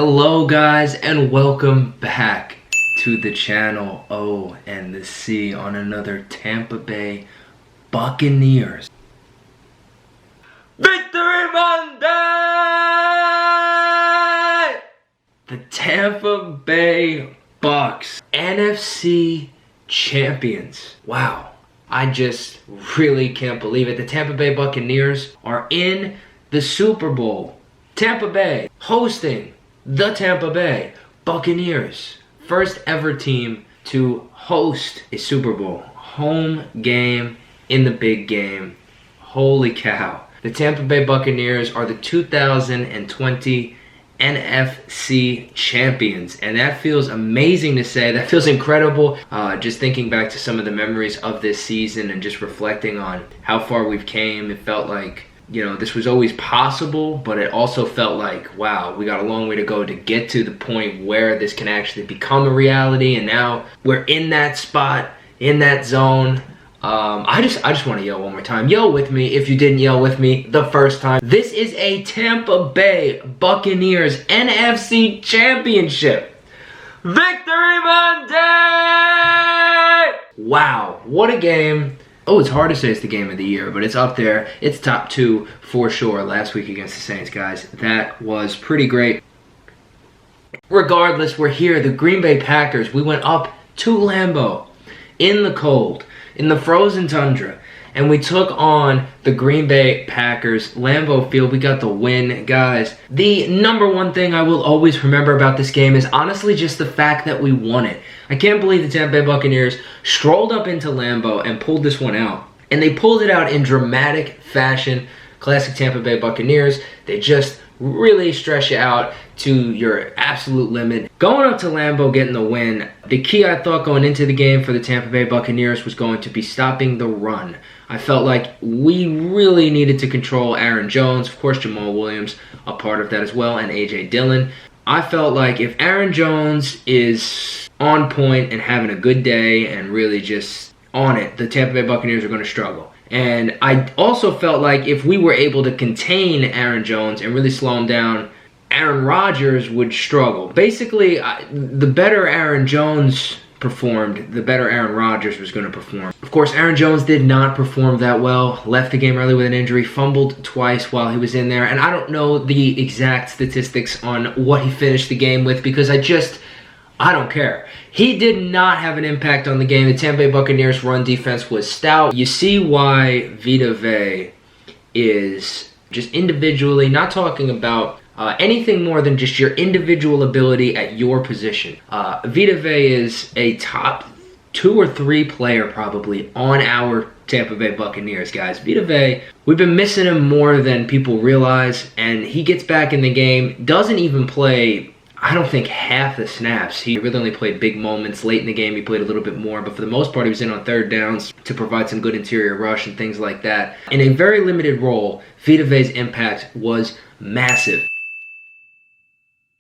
Hello guys, and welcome back to the channel O and the C on another Tampa Bay Buccaneers Victory Monday! The Tampa Bay Bucs, NFC champions. Wow, I just really can't believe it. The Tampa Bay Buccaneers are in the Super Bowl. Tampa Bay hosting the Tampa Bay Buccaneers. First ever team to host a Super Bowl. Home game in the big game. Holy cow. The Tampa Bay Buccaneers are the 2020 NFC champions. And that feels amazing to say. That feels incredible. Just thinking back to some of the memories of this season and just reflecting on how far we've came. It felt like, you know, this was always possible, but it also felt like, wow, we got a long way to go to get to the point where this can actually become a reality. And now we're in that spot, in that zone. I just want to yell one more time. Yell with me if you didn't yell with me the first time. This is a Tampa Bay Buccaneers NFC Championship Victory Monday! Wow, what a game. Oh, it's hard to say it's the game of the year, but it's up there. It's top two for sure. Last week against the Saints, guys. That was pretty great. Regardless, we're here. The Green Bay Packers, we went up to Lambeau in the cold, in the frozen tundra, and we took on the Green Bay Packers. Lambeau Field, we got the win, guys. The number one thing I will always remember about this game is honestly just the fact that we won it. I can't believe the Tampa Bay Buccaneers strolled up into Lambeau and pulled this one out. And they pulled it out in dramatic fashion. Classic Tampa Bay Buccaneers. They just really stress you out to your absolute limit. Going up to Lambeau, getting the win, the key I thought going into the game for the Tampa Bay Buccaneers was going to be stopping the run. I felt like we really needed to control Aaron Jones. Of course, Jamal Williams, a part of that as well, and A.J. Dillon. I felt like if Aaron Jones is on point and having a good day and really just on it, the Tampa Bay Buccaneers are going to struggle. And I also felt like if we were able to contain Aaron Jones and really slow him down, Aaron Rodgers would struggle. Basically, the better Aaron Jones performed, the better Aaron Rodgers was going to perform. Of course, Aaron Jones did not perform that well. Left the game early with an injury, fumbled twice while he was in there. And I don't know the exact statistics on what he finished the game with because I don't care. He did not have an impact on the game. The Tampa Bay Buccaneers run defense was stout. You see why Vita Vea is just individually, not talking about anything more than just your individual ability at your position. Vita Vea is a top 2 or 3 player probably on our Tampa Bay Buccaneers, guys. Vita Vea, we've been missing him more than people realize, and he gets back in the game, doesn't even play, I don't think, half the snaps. He really only played big moments. Late in the game, he played a little bit more, but for the most part, he was in on third downs to provide some good interior rush and things like that. In a very limited role, Vita Vea's impact was massive.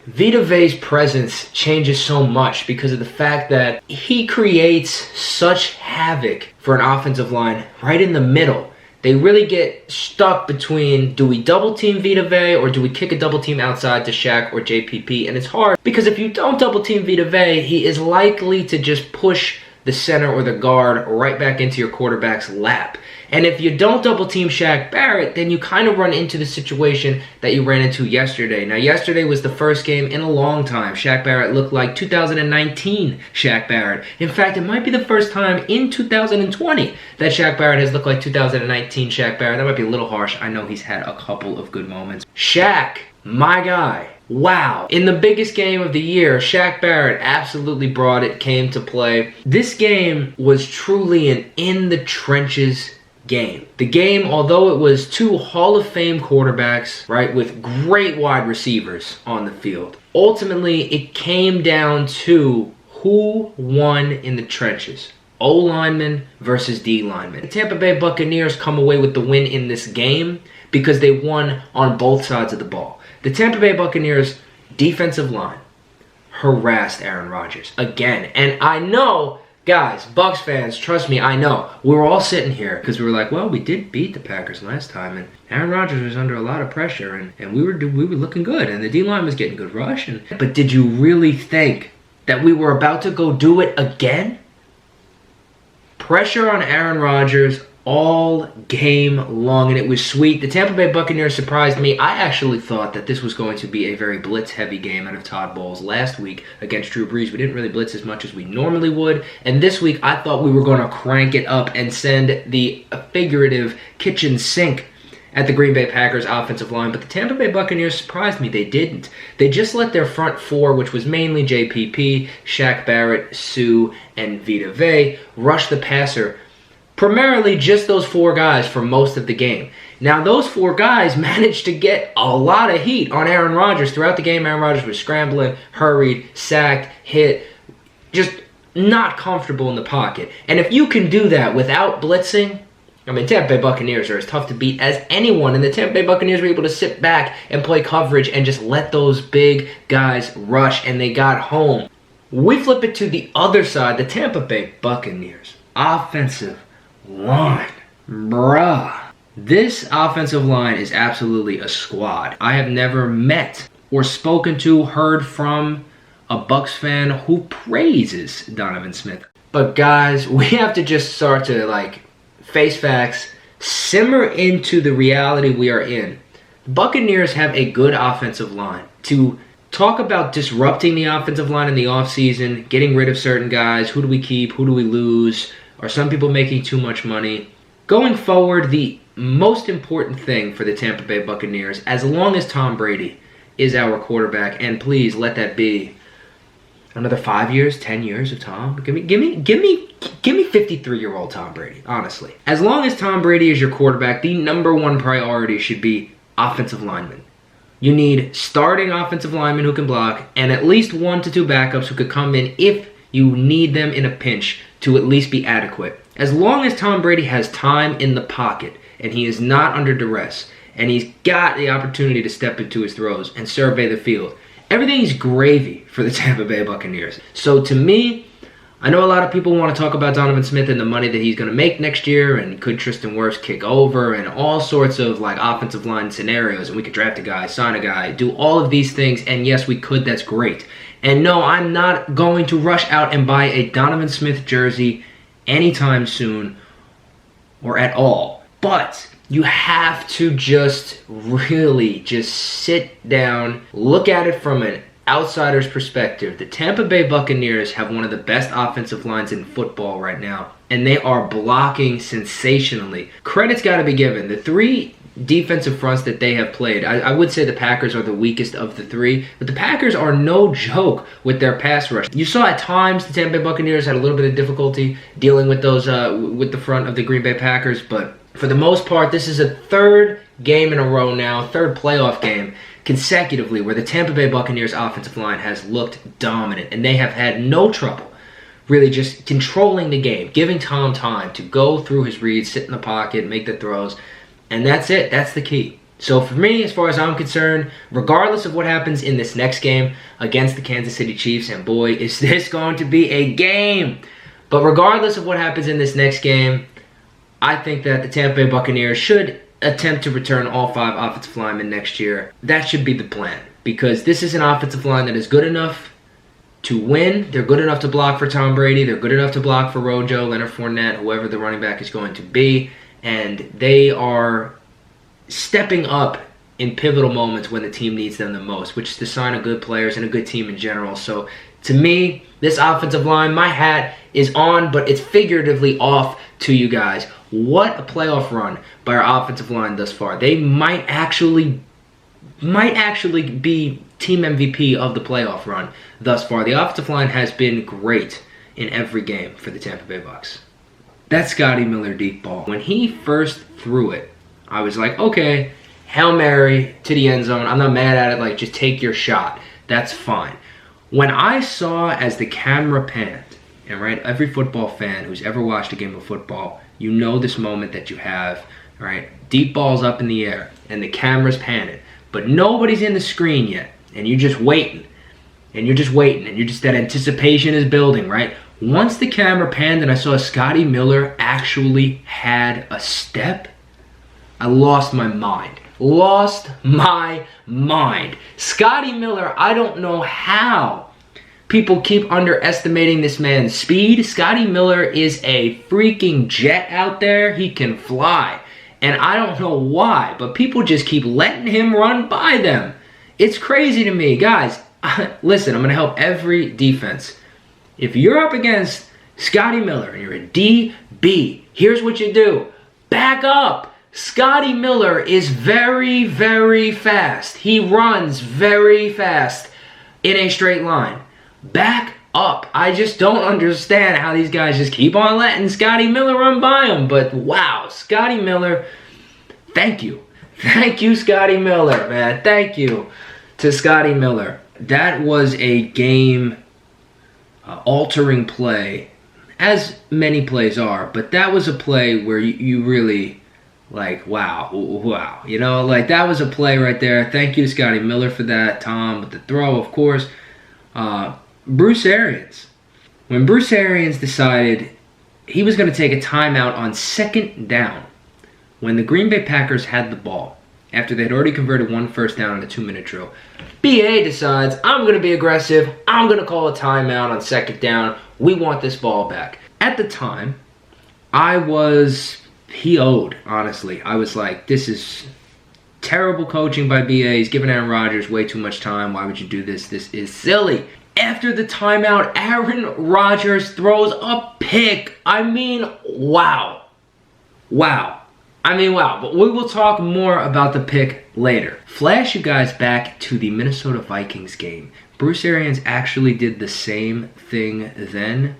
Vita Vea's presence changes so much because of the fact that he creates such havoc for an offensive line right in the middle. They really get stuck between, do we double team Vita Vea or do we kick a double team outside to Shaq or JPP? And it's hard because if you don't double team Vita Vea, he is likely to just push the center or the guard right back into your quarterback's lap. And if you don't double team Shaq Barrett, then you kind of run into the situation that you ran into yesterday. Now, yesterday was the first game in a long time. Shaq Barrett looked like 2019 Shaq Barrett. In fact, it might be the first time in 2020 that Shaq Barrett has looked like 2019 Shaq Barrett. That might be a little harsh. I know he's had a couple of good moments. Shaq, my guy. Wow. In the biggest game of the year, Shaq Barrett absolutely brought it, came to play. This game was truly an in-the-trenches game. The game, although it was 2 Hall of Fame quarterbacks, right, with great wide receivers on the field, ultimately it came down to who won in the trenches. O lineman versus D lineman. The Tampa Bay Buccaneers come away with the win in this game because they won on both sides of the ball. The Tampa Bay Buccaneers defensive line harassed Aaron Rodgers again. And I know Guys, Bucs fans, trust me, I know. We were all sitting here because we were like, well, we did beat the Packers last time, and Aaron Rodgers was under a lot of pressure, and we were looking good, and the D-line was getting good rush. But did you really think that we were about to go do it again? Pressure on Aaron Rodgers all game long, and it was sweet. The Tampa Bay Buccaneers surprised me. I actually thought that this was going to be a very blitz-heavy game out of Todd Bowles last week against Drew Brees. We didn't really blitz as much as we normally would, and this week I thought we were going to crank it up and send the figurative kitchen sink at the Green Bay Packers offensive line, but the Tampa Bay Buccaneers surprised me. They didn't. They just let their front four, which was mainly JPP, Shaq Barrett, Sue, and Vita Vea, rush the passer. Primarily just those four guys for most of the game. Now, those four guys managed to get a lot of heat on Aaron Rodgers. Throughout the game, Aaron Rodgers was scrambling, hurried, sacked, hit, just not comfortable in the pocket. And if you can do that without blitzing, I mean, Tampa Bay Buccaneers are as tough to beat as anyone, and the Tampa Bay Buccaneers were able to sit back and play coverage and just let those big guys rush, and they got home. We flip it to the other side, the Tampa Bay Buccaneers. Offensive line. Bruh. This offensive line is absolutely a squad. I have never met or spoken to, heard from a Bucs fan who praises Donovan Smith. But guys, we have to just start to face facts, simmer into the reality we are in. The Buccaneers have a good offensive line. To talk about disrupting the offensive line in the offseason, getting rid of certain guys, who do we keep, who do we lose, are some people making too much money? Going forward, the most important thing for the Tampa Bay Buccaneers, as long as Tom Brady is our quarterback, and please let that be another 5 years, 10 years of Tom. Give me 53-year-old Tom Brady, honestly. As long as Tom Brady is your quarterback, the number one priority should be offensive linemen. You need starting offensive linemen who can block, and at least 1 to 2 backups who could come in if you need them in a pinch to at least be adequate. As long as Tom Brady has time in the pocket and he is not under duress and he's got the opportunity to step into his throws and survey the field, everything's gravy for the Tampa Bay Buccaneers. So to me, I know a lot of people want to talk about Donovan Smith and the money that he's going to make next year, and could Tristan Wirfs kick over, and all sorts of offensive line scenarios, and we could draft a guy, sign a guy, do all of these things, and yes, we could, that's great. And no, I'm not going to rush out and buy a Donovan Smith jersey anytime soon or at all. But you have to just really just sit down, look at it from an outsider's perspective. The Tampa Bay Buccaneers have one of the best offensive lines in football right now, and they are blocking sensationally. Credit's got to be given. The three defensive fronts that they have played, I would say the Packers are the weakest of the three, but the Packers are no joke with their pass rush. You saw at times the Tampa Bay Buccaneers had a little bit of difficulty dealing with those with the front of the Green Bay Packers, but for the most part, this is a third game in a row now, third playoff game consecutively where the Tampa Bay Buccaneers offensive line has looked dominant, and they have had no trouble really just controlling the game, giving Tom time to go through his reads, sit in the pocket, make the throws, and that's it. That's the key. So for me, as far as I'm concerned, regardless of what happens in this next game against the Kansas City Chiefs, and boy, is this going to be a game, but regardless of what happens in this next game, I think that the Tampa Bay Buccaneers should attempt to return all 5 offensive linemen next year. That should be the plan, because this is an offensive line that is good enough to win. They're good enough to block for Tom Brady. They're good enough to block for Rojo, Leonard Fournette, whoever the running back is going to be. And they are stepping up in pivotal moments when the team needs them the most, which is the sign of good players and a good team in general. So to me, this offensive line, my hat is on, but it's figuratively off to you guys. What a playoff run by our offensive line thus far. They might actually be team MVP of the playoff run thus far. The offensive line has been great in every game for the Tampa Bay Bucs. That Scotty Miller deep ball, when he first threw it, I was like, okay, Hail Mary to the end zone. I'm not mad at it. Just take your shot. That's fine. When I saw as the camera panned, and right, every football fan who's ever watched a game of football, you know this moment that you have, right? Deep ball's up in the air, and the camera's panning, but nobody's in the screen yet, and you're just waiting, and that anticipation is building, right? Once the camera panned and I saw Scotty Miller actually had a step, I lost my mind. Lost my mind. Scotty Miller, I don't know how people keep underestimating this man's speed. Scotty Miller is a freaking jet out there. He can fly. And I don't know why, but people just keep letting him run by them. It's crazy to me. Guys, listen, I'm going to help every defense. If you're up against Scotty Miller and you're a DB, here's what you do. Back up. Scotty Miller is very, very fast. He runs very fast in a straight line. Back up. I just don't understand how these guys just keep on letting Scotty Miller run by them. But wow, Scotty Miller, thank you. Thank you, Scotty Miller, man. Thank you to Scotty Miller. That was a game-altering play, as many plays are. But that was a play where you really... like, wow. You know, like, that was a play right there. Thank you to Scotty Miller for that. Tom with the throw, of course. Bruce Arians. When Bruce Arians decided he was going to take a timeout on second down, when the Green Bay Packers had the ball, after they'd already converted one first down in a 2-minute drill, BA decides, I'm going to be aggressive. I'm going to call a timeout on second down. We want this ball back. At the time, PO'd, honestly. I was like, this is terrible coaching by BA. He's giving Aaron Rodgers way too much time. Why would you do this? This is silly. After the timeout, Aaron Rodgers throws a pick. I mean, wow. Wow. I mean, wow. But we will talk more about the pick later. Flash you guys back to the Minnesota Vikings game. Bruce Arians actually did the same thing then,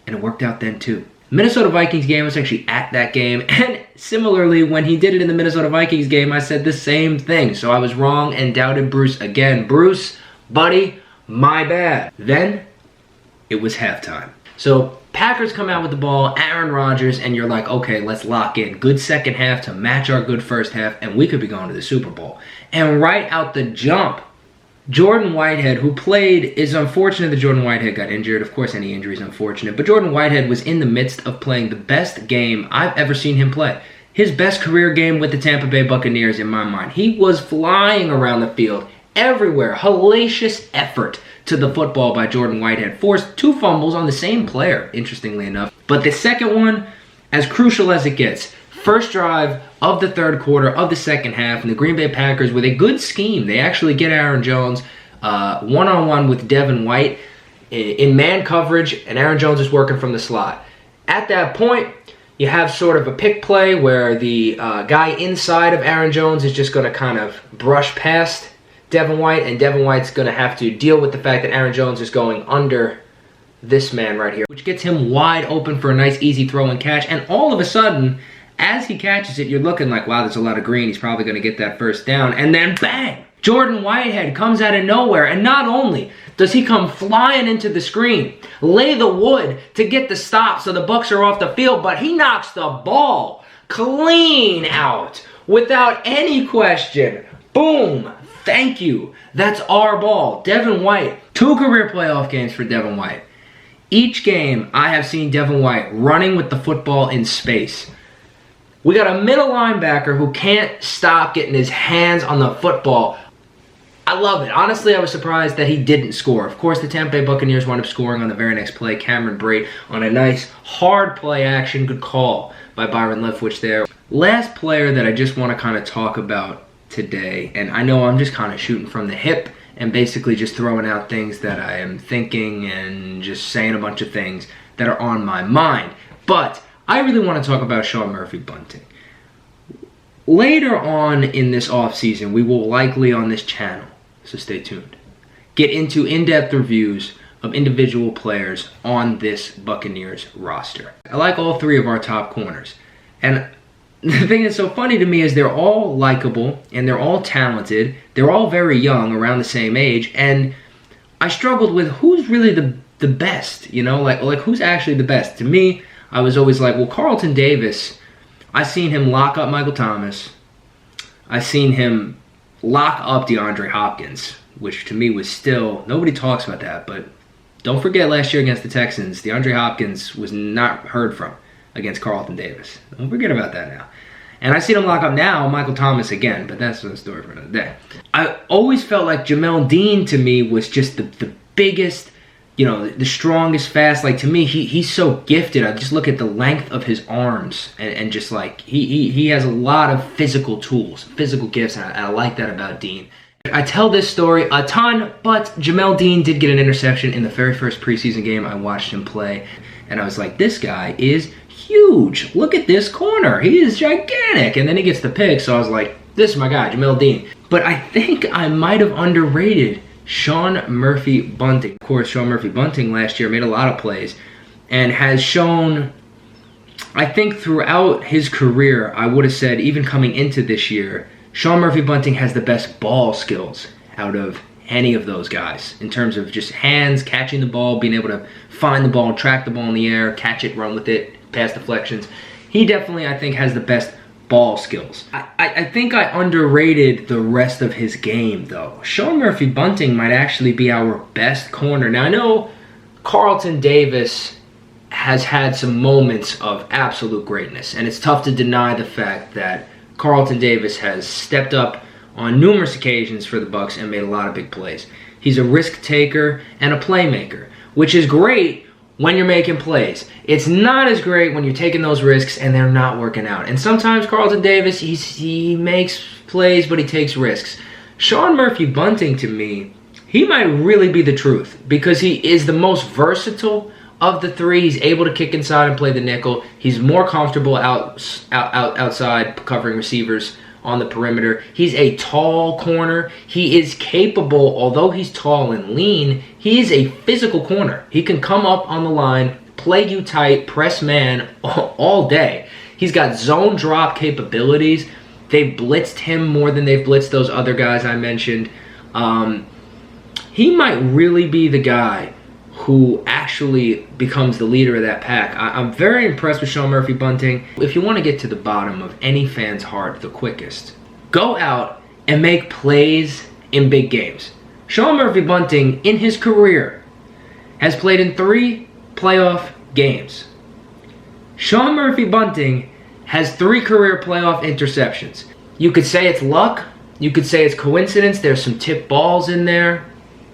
and it worked out then too. Minnesota Vikings game, I was actually at that game, and similarly, when he did it in the Minnesota Vikings game, I said the same thing. So I was wrong and doubted Bruce again. Bruce, buddy, my bad. Then, it was halftime. So, Packers come out with the ball, Aaron Rodgers, and you're like, okay, let's lock in. Good second half to match our good first half, and we could be going to the Super Bowl. And right out the jump, Jordan Whitehead, who played, is unfortunate that Jordan Whitehead got injured. Of course, any injury is unfortunate. But Jordan Whitehead was in the midst of playing the best game I've ever seen him play. His best career game with the Tampa Bay Buccaneers, in my mind. He was flying around the field everywhere. Hellacious effort to the football by Jordan Whitehead. Forced 2 fumbles on the same player, interestingly enough. But the second one, as crucial as it gets. First drive of the third quarter of the second half, and the Green Bay Packers, with a good scheme, they actually get Aaron Jones one-on-one with Devin White in man coverage, and Aaron Jones is working from the slot. At that point, you have sort of a pick play where the guy inside of Aaron Jones is just going to kind of brush past Devin White, and Devin White's going to have to deal with the fact that Aaron Jones is going under this man right here, which gets him wide open for a nice, easy throw and catch, and all of a sudden, as he catches it, you're looking like, wow, there's a lot of green. He's probably going to get that first down. And then, bang! Jordan Whitehead comes out of nowhere. And not only does he come flying into the screen, lay the wood to get the stop so the Bucs are off the field, but he knocks the ball clean out without any question. Boom! Thank you. That's our ball. Devin White. 2 career playoff games for Devin White. Each game, I have seen Devin White running with the football in space. We got a middle linebacker who can't stop getting his hands on the football. I love it. Honestly, I was surprised that he didn't score. Of course, the Tampa Bay Buccaneers wound up scoring on the very next play. Cameron Brate on a nice hard play action. Good call by Byron Leftwich there. Last player that I just want to kind of talk about today, and I know I'm just kind of shooting from the hip and basically just throwing out things that I am thinking and just saying a bunch of things that are on my mind. But I really want to talk about Sean Murphy bunting. Later on in this offseason, we will likely on this channel, so stay tuned, get into in-depth reviews of individual players on this Buccaneers roster. I like all 3 of our top corners. And the thing that's so funny to me is they're all likable and they're all talented. They're all very young, around the same age. And I struggled with who's really the best, you know? Like who's actually the best? To me, I was always like, well, Carlton Davis, I seen him lock up Michael Thomas. I seen him lock up DeAndre Hopkins, which to me was still, nobody talks about that, but Don't forget last year against the Texans, DeAndre Hopkins was not heard from against Carlton Davis. Don't forget about that now. And I see them lock up now Michael Thomas again, but that's a story for another day. I always felt like Jamel Dean to me was just the biggest, you know, the strongest, fast. Like, to me, he's so gifted. I just look at the length of his arms and just like he has a lot of physical tools, physical gifts, and I like that about Dean. I tell this story a ton, but Jamel Dean did get an interception in the very first preseason game I watched him play, and I was like, this guy is huge. Look at this corner. He is gigantic. And then he gets the pick, so I was like, this is my guy, Jamel Dean. But I think I might have underrated Sean Murphy-Bunting. Of course, Sean Murphy-Bunting last year made a lot of plays and has shown, I think throughout his career, I would have said even coming into this year, Sean Murphy-Bunting has the best ball skills out of any of those guys in terms of just hands, catching the ball, being able to find the ball, track the ball in the air, catch it, run with it, pass deflections. He definitely, I think, has the best ball skills. I think I underrated the rest of his game, though. Sean Murphy-Bunting might actually be our best corner. Now, I know Carlton Davis has had some moments of absolute greatness, and it's tough to deny the fact that Carlton Davis has stepped up on numerous occasions for the Bucs and made a lot of big plays. He's a risk taker and a playmaker, which is great when you're making plays. It's not as great when you're taking those risks and they're not working out. And sometimes Carlton Davis, he makes plays, but he takes risks. Sean Murphy-Bunting, to me, he might really be the truth because he is the most versatile of the three. He's able to kick inside and play the nickel. He's more comfortable outside covering receivers on the perimeter. He's a tall corner. He is capable, although he's tall and lean, he is a physical corner. He can come up on the line, play you tight, press man all day. He's got zone drop capabilities. They've blitzed him more than they've blitzed those other guys I mentioned. He might really be the guy who actually becomes the leader of that pack. I'm very impressed with Sean Murphy-Bunting. If you want to get to the bottom of any fan's heart the quickest, go out and make plays in big games. Sean Murphy-Bunting, in his career, has played in 3 playoff games. Sean Murphy-Bunting has 3 career playoff interceptions. You could say it's luck. You could say it's coincidence. There's some tip balls in there.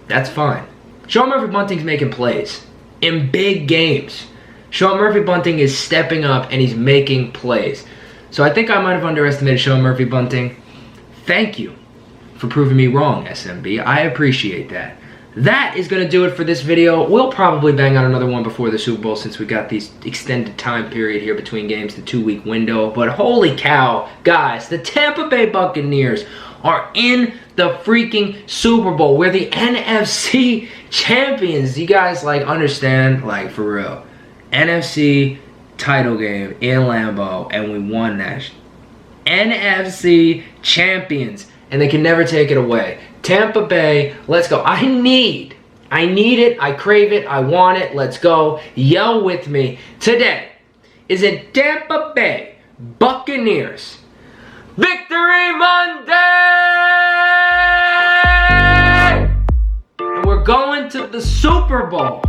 That's fine. Sean Murphy-Bunting's making plays in big games. Sean Murphy-Bunting is stepping up and he's making plays. So I think I might have underestimated Sean Murphy-Bunting. Thank you for proving me wrong, SMB. I appreciate that. That is going to do it for this video. We'll probably bang out another one before the Super Bowl since we got these extended time period here between games, the 2-week window. But holy cow, guys, the Tampa Bay Buccaneers are in the freaking Super Bowl. We're the NFC champions. You guys, like, understand, like, for real. NFC title game in Lambeau, and we won that. NFC champions, and they can never take it away. Tampa Bay, let's go. I need it, I crave it, I want it, let's go. Yell with me. Today is in Tampa Bay Buccaneers Victory Monday! And we're going to the Super Bowl.